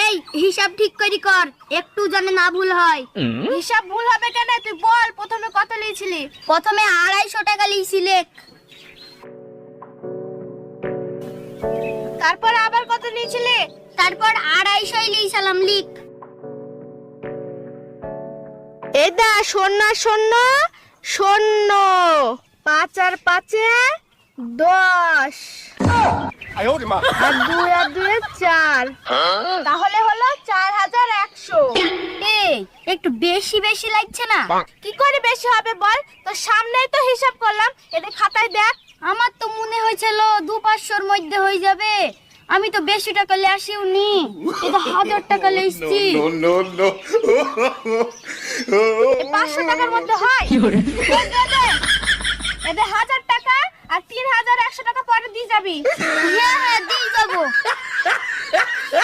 এই হিসাব ঠিক করি কর, একটু জানে না ভুল হয়। হিসাব ভুল হবে কেন? তুই বল প্রথমে কত লিয়েছিলি? প্রথমে 250 টাকা লিয়েছিলে, তারপর আবার কত নিয়েছিলি? তারপর 250 লিয়েছিলাম। লিখ। এই দা শূন্য শূন্য শূন্য, 5 আর 5 10, আর 2 আর 2 4, তাহলে হলো 4100। এই একটু বেশি বেশি লাগছে না? কি করে বেশি হবে বল? তো সামনেই তো হিসাব করলাম, এদের খাতায় দেখ। আমার তো মনে হয়েছিল 200-500 মধ্যে হয়ে যাবে। আমি তো বেশি টাকা লে আসিওনি, এটা 1000 টাকা লেইছি। 500 টাকার মধ্যে হয়? এদের 1000 টাকা আর 3100 টাকা পরে দিয়ে যাবি। হ্যাঁ হ্যাঁ দিয়ে যাবো।